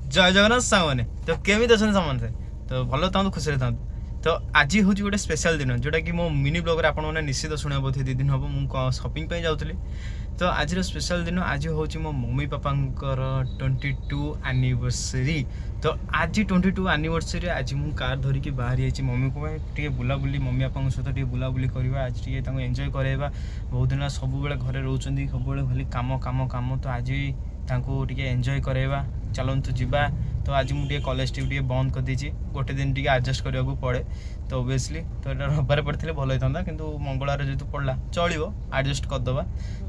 जय जगन्नाथ सांगने तो केमी अच्छे समस्ते तो भल था खुशी था तो आज हूँ गोटे स्पेशल दिन जोटा कि मो मिनी ब्लॉग रे आपने निश्चित शुणा बोधे 2 दिन हम मुझे शॉपिंग पे जाऊँगी तो आज स्पेशल दिन आज हूँ मो मम्मी पापांकर 22 एनिवर्सरी तो आज 22 एनिवर्सरी आज मु कार धरिकी बाहरी आई मम्मी को टे बुलाबुली मम्मी पापा सहित बुलाबुली करवा आज टे एंजॉय कराइबा बहुत दिन सब घरे रोच सब खाली काम काम काम तो आज टे एंजॉय कराइबा चलतु जीवा तो आज मुझे कॉलेज टी बंद कर देछि गोटे दिन टी एडजस्ट करने को पड़े तो ओबियसली तो रविवार पड़े भल होता कि मंगलवार जेहतु पड़ा चलो एडजस्ट करदे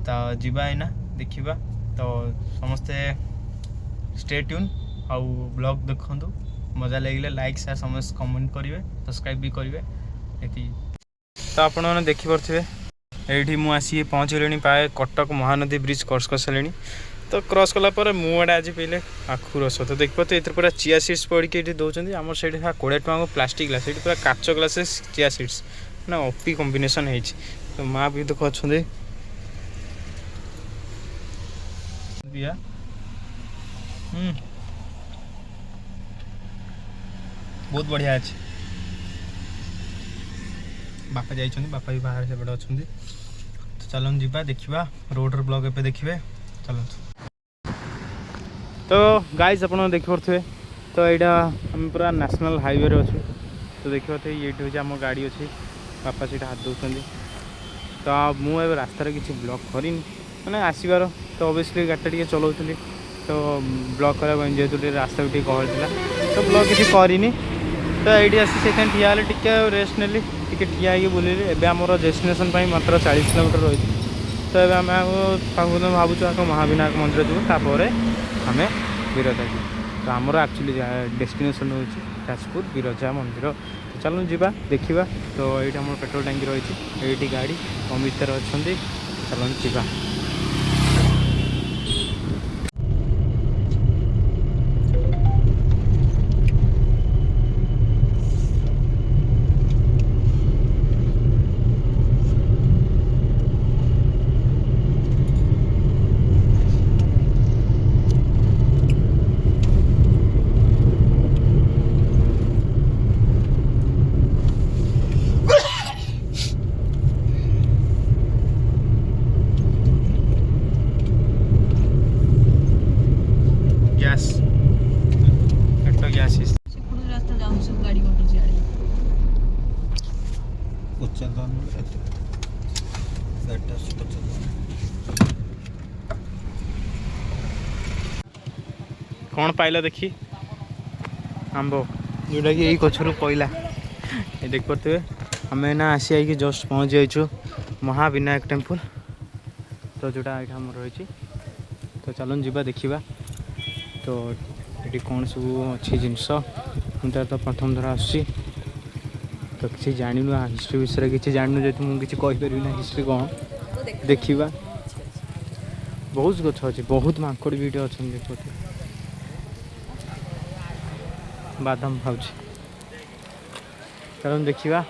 तो जीवा एना देखा तो समस्ते स्टे ट्यून आउ ब्लॉग देखु मजा लगे लाइक शेयर समस्त कमेंट करेंगे सब्सक्राइब भी करेंगे ये तो आपने देखिपे ये मुझे पहुँच गली प्राय कटक महानदी ब्रिज क्रॉस कर सारे तो क्रॉस कलापर मुझे आज पीले आखु रस तो देख पाते ये पूरा चिया सीड्स पड़ी ये दौरान आम साइड 20 टका प्लास्टिक ग्लास ये पूरा काच ग्लासेस चिया सीड्स ना अपी कॉम्बिनेशन है तो माँ भी देख अच्छा बहुत बढ़िया अच्छे बापा जाइए बापा भी बाहर से अच्छा तो चलो जीवा देखा रोडर ब्लॉग ए देखिए चलते तो गाइज आप देखिपे तो यहाँ आम पूरा नेशनल हाईवे अच्छे तो देखिए ये हूँ आम गाड़ी अच्छी बापा से हाथ दौरान तो मुझे रास्तार किसी ब्लॉक करनी मैंने आसबार तो ओबियसली गाड़ी टे चलाऊली तो ब्लॉक कराया जेहतु रास्ता भी गहल था तो ब्लॉक किसी करनी तो ये आसी से ठिया टे रेस्ट नेली टे ठिया बुलिली एवं आम डेस्टिनेशन मात्र 40 किलोमीटर रही तो ये आम भावुँ आगे महाविनायक मंदिर जीवर आम बिरजा जी तो आमर एक्चुअली डेस्टिनेशन हूँ जाजपुर बिरजा मंदिर तो चलो जीवा देखा तो ये आम पेट्रोल टैंकी रही ये गाड़ी अमितर अच्छा चलो जीवा कौन पाइला देखी आंब जोटा कि यही गचर पहला ये देख पारे आम ना आसी आई जस्ट पहुँच जाइछु महाविनायक टेम्पल तो जोटा ये आम रही तो चलो जीवा देखा तो ये कौन सब अच्छी जिनस मुझे तो प्रथम थर आसी तो किसी जानू हिस्ट्री विषय किसी जानू जेहतु मुझे कहीपरि ना हिस्ट्री कौन देखा बहुत गछ अच्छे बहुत माकड़ भी ये अच्छा देखते बादाम खाऊँ चलो देखा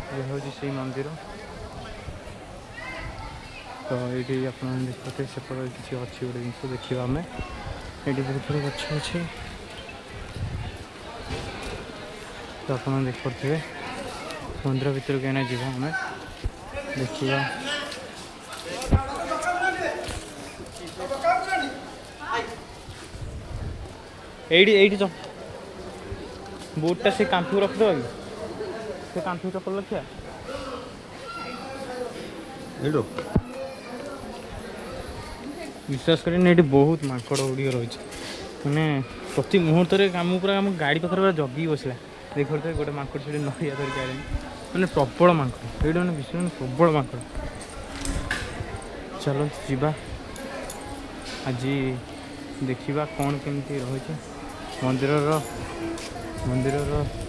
ये हूँ से मंदिर तो ये आप देखते सेपटे किसी अच्छी गोटे जिन देखा आम ये बहुत थोड़ा गच अच्छे तो आप देखते मंदिर भर के जा आम देखा ये बुटटा से कांथू रखद से कांथू चपल रखा विश्वास करें ये बहुत माकड़ गुड़िक रही मैंने प्रति मुहूर्त आम पूरा आम गाड़ी पाखे पूरा जगी बसला देख गोटे माकड़ से नड़िया धरिक आए मैंने प्रबल माकड़ ये मैंने विश्व प्रबल माकड़ चलो जीवा आज देखा कौन केमती रही मंदिर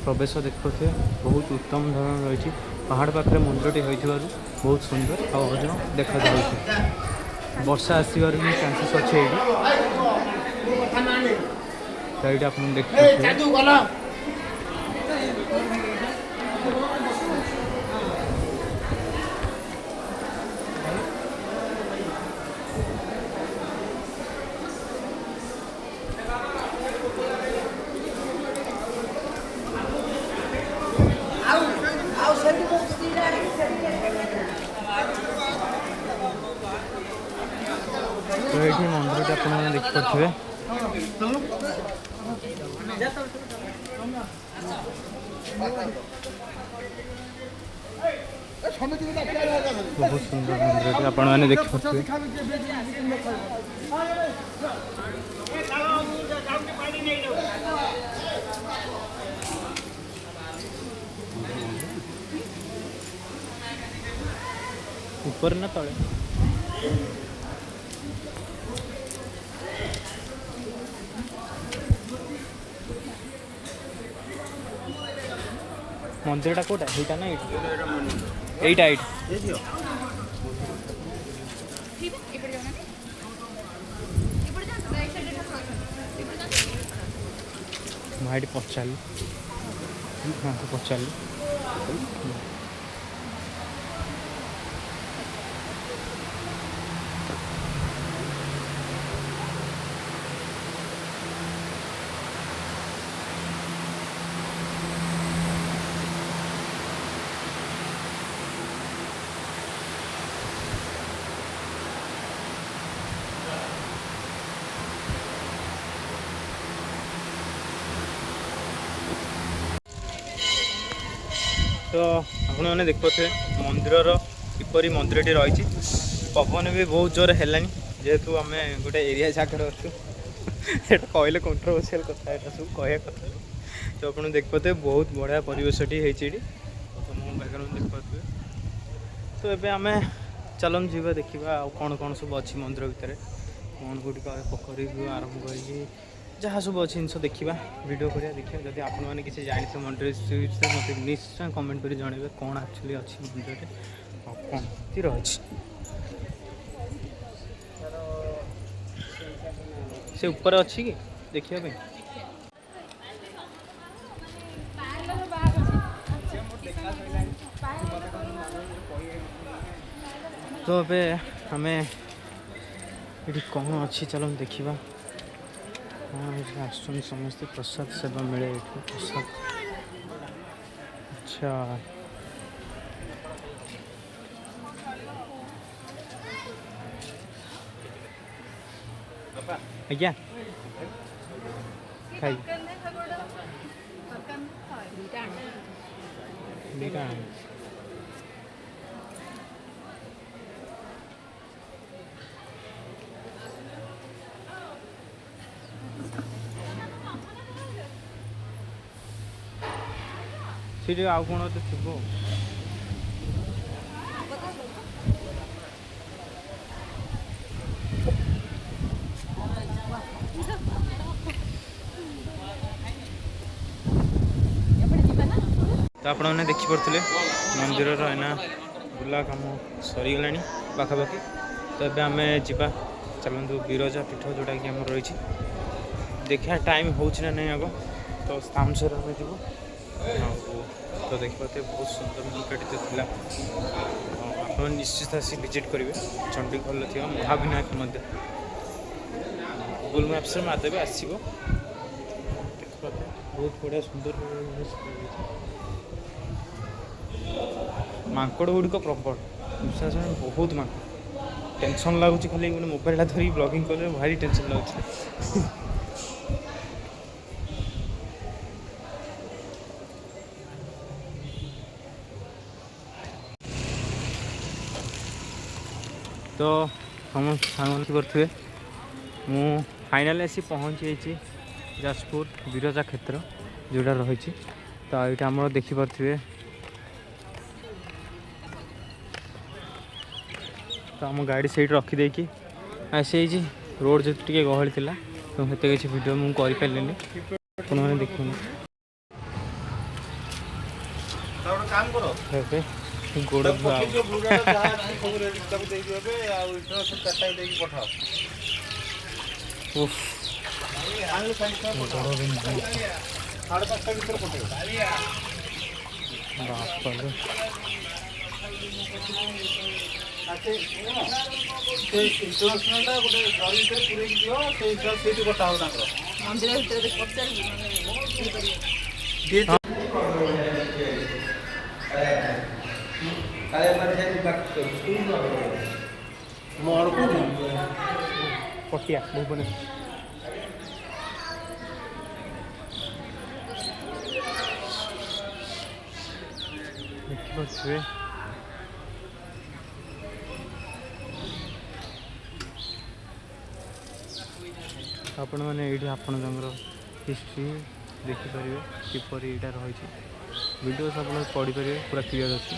प्रवेश देखुए बहुत उत्तम धरण रही पहाड़ पाखे मंदिरटी हो बहुत सुंदर और देखा वर्षा आसवर भी चांसेस अच्छे ये आप देखिए तो ये मंदिर आपने देखिपे बहुत सुंदर मंदिर आप देखिपे ऊपर ना तले मंदिरटा कोटा एटा ना एटा भाई पचारि हाँ तो पचारि तो आपने देखुए मंदिर किपरि मंदिरटी रही पवन भी बहुत जोर है जेहेतु आम गोटे एरिया जगह अच्छु ये कहले कंट्रोवर्शियल कथा यहाँ सब कह कथा तो आप देखते बहुत बढ़िया परिवेशटी होती तो मो बैकग्राउंड देखते तो ये आम चलन जीवा देखा कौन कौन सब अच्छी मंदिर भितर कौन गुटिक पोखरी आरंभ कर जहाँ सब अच्छी जिन देखा वीडियो करिया देखिए जब आपने किसी जानते मंदिर मत निश्चय कमेंट कर जनइबे कौन एक्चुअली अच्छी मंदिर कौन रही से ऊपर अच्छी कि देखिए तो अबे हमें ये कौन अच्छी चलो देखा हाँ आसुन समस्ते प्रसाद सेवा मिले प्रसाद अच्छा आज्ञा खाई सीधे आउ कौन तो थी तो आपण मैंने देखिपे मंदिर है बुला कम सरीगला पाखापाखि तो ये आम जा चलतु बिरजा पीठ जोटा कि आम रही देखा टाइम हो नहीं आग तो तामसर आम जीव तो देखिए बहुत सुंदर मंदिर थी आप निश्चित आसी विजिट करेंगे चंडीगढ़ थी महाविनायक मंदिर गूगल मैप्स मारदेवे आसो बहुत बढ़िया सुंदर माकड़ गुड़िक प्रबल विश्वास बहुत माकड़ टेंशन लगुच खाली मोबाइल धरी ब्लॉगिंग कर भारी टेंशन लगुच तो हम सांग करेंगे ମୁଁ ଫାଇନାଲି ଆସି ପହଞ୍ଚି ଯାଇଛି ଯାଜପୁର ବିରଜା କ୍ଷେତ୍ର ଯେଉଁଟା ରହିଛି। ତ ଏଇଟା ଆମର ଦେଖିପାରୁଥିବେ। ତ ଆମ ଗାଡ଼ି ସେଇଠି ରଖିଦେଇକି ଆସିଯାଇଛି। ରୋଡ଼ ଯେହେତୁ ଟିକେ ଗହଳି ଥିଲା ତ ସେତେ କିଛି ଭିଡ଼ିଓ ମୁଁ କରିପାରିଲିନି, ଆପଣମାନେ ଦେଖୁନି। ଏବେ ଗୋଡ଼ ଧୁଆ ପଟିଆ ଭୁବନେଶ୍ୱର। ଦେଖିପାରୁଥିବେ ଆପଣମାନେ ଏଇଠି ଆପଣଙ୍କର ହିଷ୍ଟ୍ରି ଦେଖିପାରିବେ କିପରି ଏଇଟା ରହିଛି। ଭିଡ଼ିଓ ଆପଣ ପଢ଼ିପାରିବେ, ପୁରା କ୍ଲିଅର୍ ଅଛି।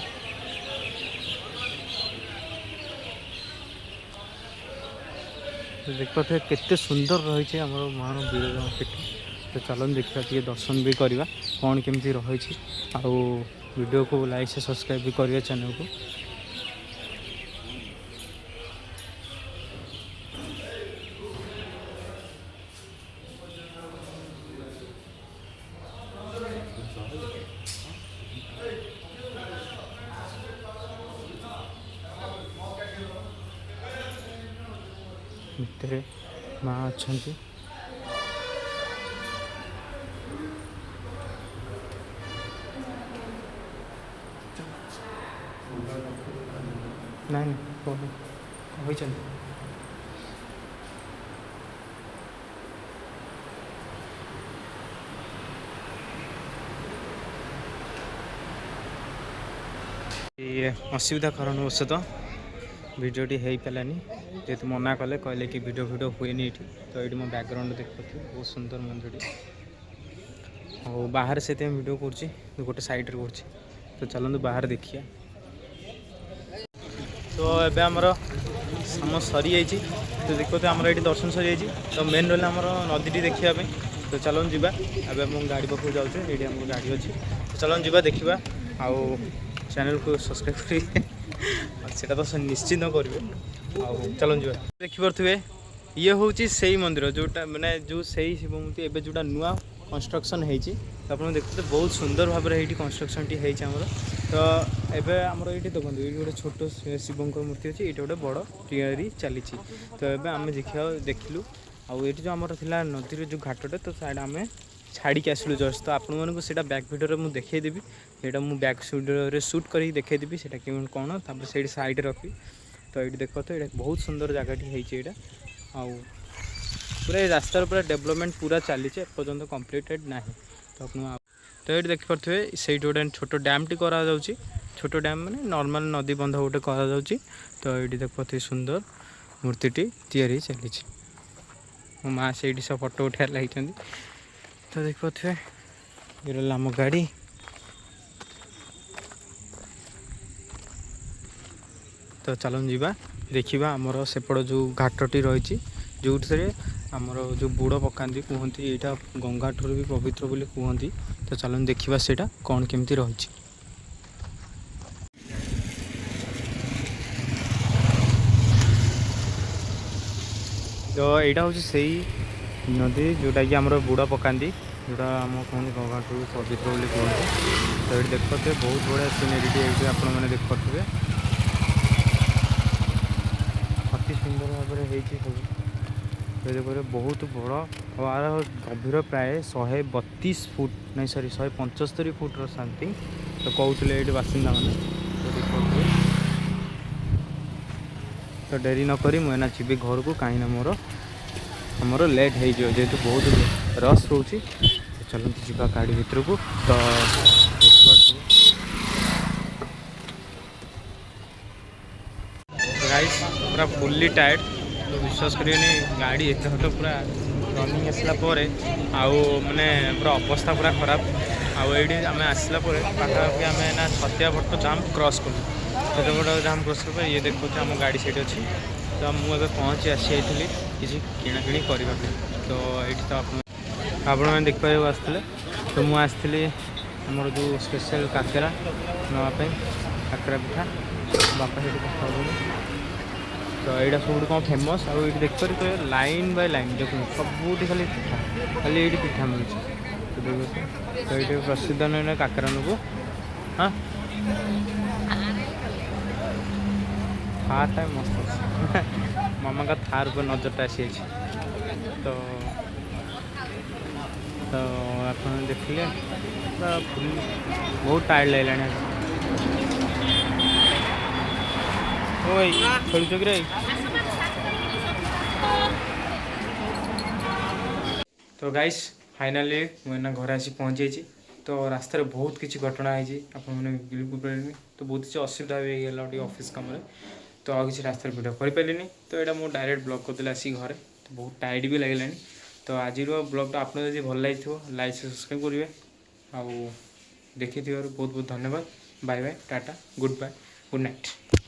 ଦେଖିପାରୁଥିବେ କେତେ ସୁନ୍ଦର ରହିଛି ଆମର ମହାନ ବିରଜା ପୀଠ। ତ ଚାଲନ୍ତୁ ଦେଖିବା, ଟିକେ ଦର୍ଶନ ବି କରିବା କ'ଣ କେମିତି ରହିଛି। ଆଉ ଭିଡ଼ିଓକୁ ଲାଇକ୍ ସେ ସବସ୍କ୍ରାଇବ୍ ବି କରିବେ ଚ୍ୟାନେଲକୁ। ଭିତରେ ମା ଅଛନ୍ତି। ନାଇଁ କହିଛନ୍ତି। ଅସୁବିଧା କାରଣବଶତଃ ଭିଡ଼ିଓଟି ହେଇପାରିଲାନି, ଯେହେତୁ ମନା କଲେ, କହିଲେ କି ଭିଡ଼ିଓ ହୁଏନି ଏଇଠି। ତ ଏଇଠି ମୋ ବ୍ୟାକ୍ଗ୍ରାଉଣ୍ଡ ଦେଖିପାରୁଥିବେ, ବହୁତ ସୁନ୍ଦର ମନ୍ଦିରଟି। ଆଉ ବାହାରେ ସେଥିପାଇଁ ଭିଡ଼ିଓ କରୁଛି, ଗୋଟେ ସାଇଡ଼୍ରେ କରୁଛି। ତ ଚାଲନ୍ତୁ ବାହାରେ ଦେଖିବା। ତ ଏବେ ଆମର କାମ ସରିଯାଇଛି। ତ ଦେଖୁଥିବେ ଆମର ଏଇଠି ଦର୍ଶନ ସରିଯାଇଛି। ତ ମେନ୍ ରହିଲା ଆମର ନଦୀଟି ଦେଖିବା ପାଇଁ। ତ ଚାଲନ୍ତୁ ଯିବା। ଏବେ ଆମ ଗାଡ଼ି ପାଖକୁ ଯାଉଛୁ, ଏଇଠି ଆମର ଗାଡ଼ି ଅଛି। ତ ଚାଲନ୍ତୁ ଯିବା ଦେଖିବା। ଆଉ ଚ୍ୟାନେଲକୁ ସବସ୍କ୍ରାଇବ୍ କରିବେ, ସେଇଟା ତ ନିଶ୍ଚିନ୍ତ କରିବେ। ଆଉ ଚାଲନ୍ତୁ ଯିବା। ଦେଖିପାରୁଥିବେ ଇଏ ହେଉଛି ସେଇ ମନ୍ଦିର ଯେଉଁଟା ମାନେ ସେଇ ଶିବ ମୂର୍ତ୍ତି ଏବେ ଯେଉଁଟା ନୂଆ କନଷ୍ଟ୍ରକ୍ସନ୍ ହେଇଛି। ତ ଆପଣ ଦେଖୁଥିବେ ବହୁତ ସୁନ୍ଦର ଭାବରେ ଏଇଠି କନଷ୍ଟ୍ରକ୍ସନ୍ଟି ହେଇଛି ଆମର। ତ ଏବେ ଆମର ଏଇଠି ଦେଖନ୍ତୁ, ଏଇଠି ଗୋଟେ ଛୋଟ ଶିବଙ୍କ ମୂର୍ତ୍ତି ଅଛି, ଏଇଠି ଗୋଟେ ବଡ଼ ତିଆରି ଚାଲିଛି। ତ ଏବେ ଆମେ ଦେଖିଲୁ। ଆଉ ଏଇଠି ଯେଉଁ ଆମର ଥିଲା ନଦୀର ଯେଉଁ ଘାଟଟା, ତ ସେଇଟା ଆମେ ଛାଡ଼ିକି ଆସିଲୁ ଜଷ୍ଟ। ତ ଆପଣମାନଙ୍କୁ ସେଇଟା ବ୍ୟାକ୍ ଭିଡ଼ିଓରେ ମୁଁ ଦେଖାଇଦେବି। ସେଇଟା ମୁଁ ବ୍ୟାକ୍ ଭିଡ଼ିଓରେ ସୁଟ୍ କରିକି ଦେଖାଇଦେବି ସେଇଟା କେମିତି କ'ଣ। ତାପରେ ସେଇଠି ସାଇଡ଼୍ରେ ରଖିବି। ତ ଏଇଠି ଦେଖନ୍ତୁ, ଏଇଟା ବହୁତ ସୁନ୍ଦର ଜାଗାଟି ହେଇଛି ଏଇଟା। ଆଉ ପୁରା ଏଇ ରାସ୍ତାର ପୁରା ଡେଭଲପମେଣ୍ଟ ପୁରା ଚାଲିଛି, ଏପର୍ଯ୍ୟନ୍ତ କମ୍ପ୍ଲିଟେଡ଼ ନାହିଁ। ତ ଏଇଠି ଦେଖିପାରୁଥିବେ ସେଇଠି ଗୋଟେ ଛୋଟ ଡ୍ୟାମ୍ଟି କରାଯାଉଛି। ଛୋଟ ଡ୍ୟାମ୍ ମାନେ ନର୍ମାଲ ନଦୀ ବନ୍ଧ ଗୋଟେ କରାଯାଉଛି। ତ ଏଇଠି ଦେଖିପାରୁଥିବେ ସୁନ୍ଦର ମୂର୍ତ୍ତିଟି ତିଆରି ଚାଲିଛି। ମୋ ମାଆ ସେଇଠି ସବୁ ଫଟୋ ଉଠାଇବାରେ ଲାଗିଛନ୍ତି। ତ ଦେଖିପାରୁଥିବେ ଇଏ ରହିଲା ଆମ ଗାଡ଼ି। ତ ଚାଲନ୍ତୁ ଯିବା ଦେଖିବା ଆମର ସେପଟ ଯେଉଁ ଘାଟଟି ରହିଛି, ଯେଉଁଥିରେ ଆମର ଯେଉଁ ବୁଡ଼ ପକାନ୍ତି, କୁହନ୍ତି ଏଇଟା ଗଙ୍ଗାଠାରୁ ବି ପବିତ୍ର ବୋଲି କୁହନ୍ତି। ତ ଚାଲନ୍ତୁ ଦେଖିବା ସେଇଟା କ'ଣ କେମିତି ରହିଛି। ତ ଏଇଟା ହେଉଛି ସେଇ ନଦୀ ଯେଉଁଟାକି ଆମର ବୁଡ଼ ପକାନ୍ତି, ଯେଉଁଟା ଆମ କୁହନ୍ତି ଗଙ୍ଗାଠାରୁ ପବିତ୍ର ବୋଲି କୁହନ୍ତି। ତ ଏଇଠି ଦେଖିପାରୁଥିବେ ବହୁତ ବଢ଼ିଆ ସିନେରୀଟି ଏଇଠି ଆପଣମାନେ ଦେଖିପାରୁଥିବେ। ଅତି ସୁନ୍ଦର ଭାବରେ ହେଇଛି ସବୁ। ଦେଖିପାରେ ବହୁତ ବଡ଼ ଆଉ ଆର ଗଭୀର ପ୍ରାୟ 132 ଫୁଟ, ନାଇଁ ସରି 175 ଫୁଟର ସମଥିଙ୍ଗ। ତ କହୁଥିଲେ ଏଇଠି ବାସିନ୍ଦାମାନେ। ତ ଦେଖିପାରୁଥିବେ। ତ ଡେରି ନକରି ମୁଁ ଏନା ଯିବି ଘରକୁ, କାହିଁକିନା ଆମର ଲେଟ୍ ହେଇଯିବ, ଯେହେତୁ ବହୁତ ରସ୍ ରହୁଛି। ତ ଚାଲନ୍ତୁ ଯିବା ଗାଡ଼ି ଭିତରକୁ। ତ ଦେଖିପାରୁଥିବେ ଗାଇସ୍ ପୁରା ଫୁଲ୍ଲି ଟାୟାର୍ଡ଼। विश्वास करेनि गाड़ी एत हट पूरा रनिंग आसला आउ माने पूरा अवस्था पूरा खराब आईटी आम आसला पाखापाखि आम ना छतिया बट धाम क्रॉस कर छतिया बट धाम क्रॉस कर ये देखो आम गाड़ी से अच्छी तो मुझे पहुँची आसी किसी किणाकिणी करने तो ये तो आपण मैंने देखिए आसते तो मुझे आसती आमर जो स्पेशल काकेरा नापी काकेरा पिठा बापा से कथा तो यहाँ सब कौन फेमस आउ ये देखिए तो लाइन बाय लाइन देखो सबूठ खाली पिठा खाली ये पिठा मिले तो देखो तो ये प्रसिद्ध ना काकेरा को हाँ थार टाइम मस्त मामा का थार पर नजरटा आसी तो तो आप देखिए बहुत टायर्ड लगे खेल कि तो गाइस फाइनाली मुझे घर आसी पहुँची तो रास्तार बहुत किसी घटना है बिल्कुल तो बहुत किसी असुविधा भी होगा ऑफिस कम तो आ कि रास्तार भिडियो कर तो यहाँ मुझे डायरेक्ट ब्लॉग करदेली आसिक घरे तो बहुत टायर्ड भी लगे तो आज ब्लॉगटा आप भल लगी लाइक सब्सक्राइब करेंगे आउ देखी बहुत बहुत धन्यवाद bye bye tata goodbye good night.